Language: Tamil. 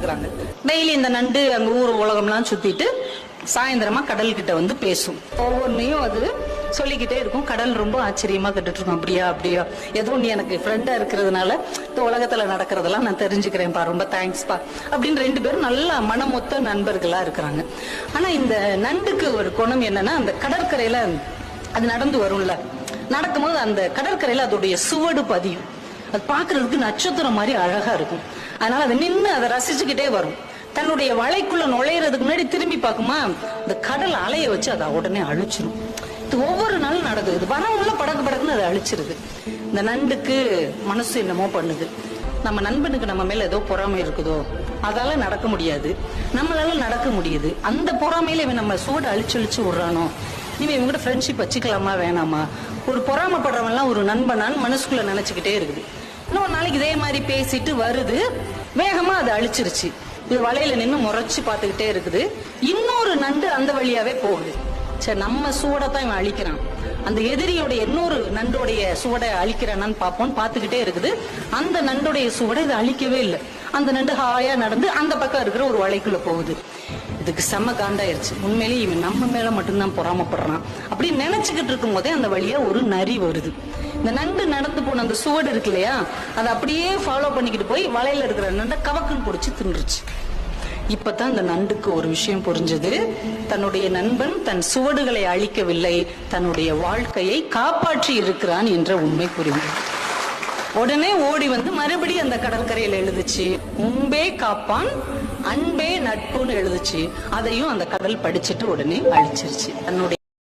இருக்கிறாங்க. டெய்லி இந்த நண்டு அங்க ஊர் உலகம்லாம் சுத்திட்டு சாயந்தரமா கடல் கிட்ட வந்து பேசும். ஒவ்வொன்றையும் அது சொல்லிக்கிட்டே இருக்கும். கடல் ரொம்ப ஆச்சரியமா கேட்டுட்டு இருக்கும். அப்படியா அப்படியா, ஏதோ நீ எனக்கு ஃப்ரெண்டா இருக்கிறதுனால இந்த உலகத்துல நடக்கிறதெல்லாம் நான் தெரிஞ்சுக்கிறேன்ப்பா, ரொம்ப தேங்க்ஸ்பா அப்படின்னு 2 பேரும் நல்ல மனமொத்த நண்பர்களா இருக்கிறாங்க. ஆனா இந்த நண்டுக்கு ஒரு குணம் என்னன்னா, அந்த கடற்கரையில அது நடந்து வரும்ல, நடக்கும்போது அந்த கடற்கரையில அதோடைய சுவடு பதியும். அது பாக்குறதுக்கு நட்சத்திரம் மாதிரி அழகா இருக்கும். அதனால அதை நின்று அதை ரசிச்சுக்கிட்டே வரும். தன்னுடைய வலைக்குள்ள நுழையிறதுக்கு முன்னாடி திரும்பி பார்க்குமா, இந்த கடல் அலைய வச்சு அதை உடனே அழிச்சிடும். இது ஒவ்வொரு நாளும் நடக்குது. இது வரவுள்ள படக்கு படக்குன்னு அதை அழிச்சிருது. இந்த நண்டுக்கு மனசு என்னமோ பண்ணுது. நம்ம நண்பனுக்கு நம்ம மேல ஏதோ பொறாமை இருக்குதோ, அதால நடக்க முடியாது, நம்மளால நடக்க முடியுது. அந்த பொறாமையில இவன் நம்ம சூடு அழிச்சு விடுறானோ, இவன் இவங்க கூட ஃப்ரெண்ட்ஷிப் வச்சுக்கலாமா வேணாமா, ஒரு பொறாமப்படுறவன் எல்லாம் ஒரு நண்பனான்னு மனசுக்குள்ள நினைச்சுக்கிட்டே இருக்குது. இன்னொரு நாளைக்கு இதே மாதிரி பேசிட்டு வருது, வேகமா அதை அழிச்சிருச்சு. இது வலையில நின்று முறைச்சு பார்த்துக்கிட்டே இருக்குது. இன்னொரு நண்டு அந்த வழியாவே போகுது. சரி, நம்ம சூடத்தான் இவன் அழிக்கிறான், அந்த எதிரியோடைய இன்னொரு நண்டோடைய சுவடை அழிக்கிறானான்னு பார்ப்போம். பார்த்துக்கிட்டே இருக்குது. அந்த நண்டுடைய சுவடை இதை அழிக்கவே இல்லை. அந்த நண்டு ஹாயா நடந்து அந்த பக்கம் இருக்கிற ஒரு வலைக்குள்ள போகுது. இதுக்கு செம்ம காண்டாயிருச்சு. உண்மையிலேயே இவன் நம்ம மேல மட்டும்தான் பொறாமப்படுறான் அப்படி நினைச்சுக்கிட்டு இருக்கும் போதே அந்த வழியா ஒரு நரி வருது. இந்த நண்டு நடந்து போன அந்த சுவடு இருக்கு இல்லையா, அதை அப்படியே ஃபாலோ பண்ணிக்கிட்டு போய் வலையில இருக்கிற நண்டை கவக்குன்னு பிடிச்சி தின்றுச்சு. இப்பதான் இந்த நண்டுக்கு ஒரு விஷயம் புரிஞ்சது. தன்னுடைய நண்பன் தன் சுவடுகளை அழிக்கவில்லை, தன்னுடைய வாழ்க்கையை காப்பாற்றி இருக்கிறான் என்ற உண்மை புரிந்தது. உடனே ஓடி வந்து மறுபடியும் அந்த கடற்கரையில எழுதுச்சு, முன்பே காப்பான் அன்பே நட்புன்னு எழுதுச்சு. அதையும் அந்த கடல் படிச்சுட்டு உடனே அழிச்சிருச்சு. தன்னுடைய